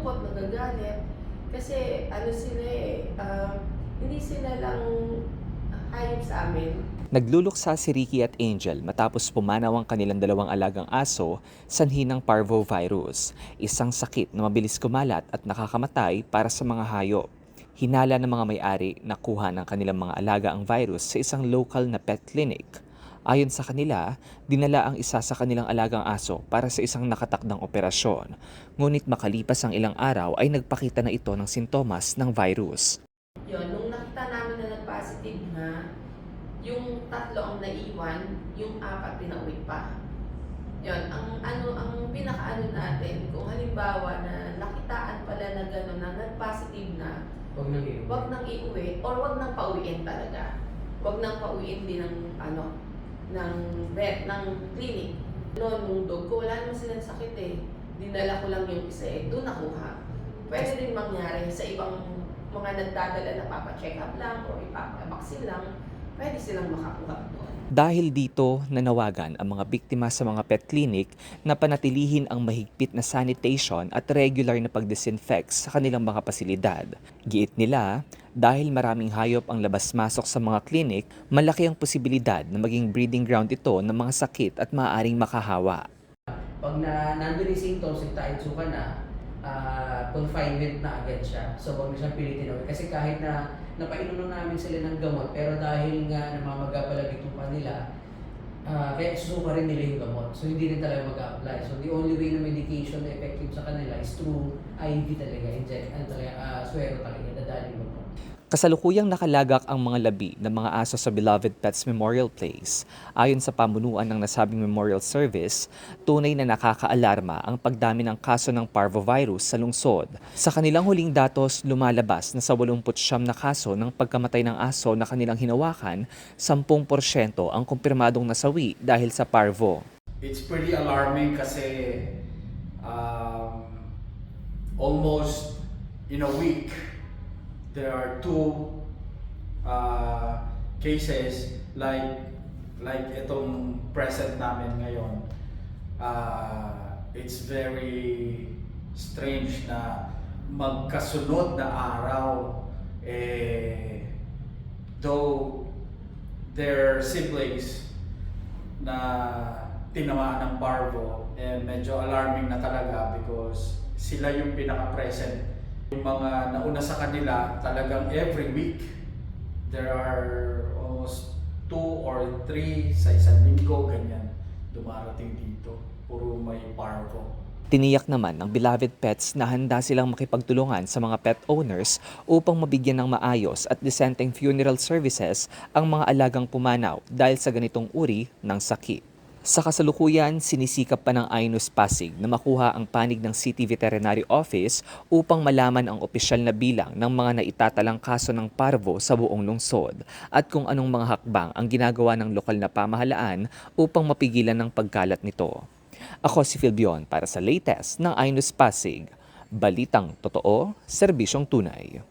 nalulungkot, nagagalit. Kasi ano sila hindi sila lang hayop sa amin. Nagluluksa si Ricky at Angel matapos pumanaw ang kanilang dalawang alagang aso sanhi ng parvovirus, isang sakit na mabilis kumalat at nakakamatay para sa mga hayop. Hinala ng mga may-ari na kuha ng kanilang mga alaga ang virus sa isang local na pet clinic. Ayon sa kanila, dinala ang isa sa kanilang alagang aso para sa isang nakatakdang operasyon. Ngunit makalipas ang ilang araw ay nagpakita na ito ng sintomas ng virus. Yun, nung nakita namin na nag-positive na, yung 3 ang naiwan, yung 4 pinauwi pa. Yun, ang pinakaano natin, kung halimbawa na nakitaan pala na gano'n na nag-positive na, wag nang iuwi or wag nang pauwiin talaga. Wag nang pauwiin din ng vet, ng clinic. Noon, nung dog ko, wala naman silang sakit eh. Dinala ko lang yung isa eh, doon nakuha. Pwede din mangyari sa ibang mga nagdadala na papacheck up lang o ipapabaksin lang, pwede silang makakuha doon. Dahil dito, nanawagan ang mga biktima sa mga pet clinic na panatilihin ang mahigpit na sanitation at regular na pag-disinfect sa kanilang mga pasilidad. Giit nila, dahil maraming hayop ang labas-masok sa mga clinic, malaki ang posibilidad na maging breeding ground ito ng mga sakit at maaaring makahawa. Pag nandun yung symptoms, nagtaitsuka na, confinement na agad siya. So, huwag na siyang pilitin away. Kasi kahit na napainom na namin sila ng gamot, pero dahil nga namamaga pala dito pa nila, kaya susuka rin nila yung gamot. So, hindi rin talaga mag-apply. So, the only way na medication na effective sa kanila is through IV talaga, swero talaga, dadaling gamot. Kasalukuyang nakalagak ang mga labi ng mga aso sa Beloved Pets Memorial Place. Ayon sa pamunuan ng nasabing memorial service, tunay na nakakaalarma ang pagdami ng kaso ng parvovirus sa lungsod. Sa kanilang huling datos, lumalabas na sa 89 na kaso ng pagkamatay ng aso na kanilang hinawakan, 10% ang kumpirmadong nasawi dahil sa parvo. It's pretty alarming kasi almost in a week, there are 2 cases like itong present namin ngayon. It's very strange na magkasunod na araw, though their siblings na tinamaan ng parvo, medyo alarming na talaga because sila yung pinaka-present. Yung mga nauna sa kanila, talagang every week, there are almost 2 or 3 sa isang linggo, ganyan, dumarating dito. Puro may parvo. Tiniyak naman ng Beloved Pets na handa silang makipagtulungan sa mga pet owners upang mabigyan ng maayos at disenteng funeral services ang mga alagang pumanaw dahil sa ganitong uri ng sakit. Sa kasalukuyan, sinisikap pa ng Ainus Pasig na makuha ang panig ng City Veterinary Office upang malaman ang opisyal na bilang ng mga naitatalang kaso ng parvo sa buong lungsod at kung anong mga hakbang ang ginagawa ng lokal na pamahalaan upang mapigilan ang pagkalat nito. Ako si Philbion para sa latest ng Ainus Pasig. Balitang totoo, serbisyong tunay.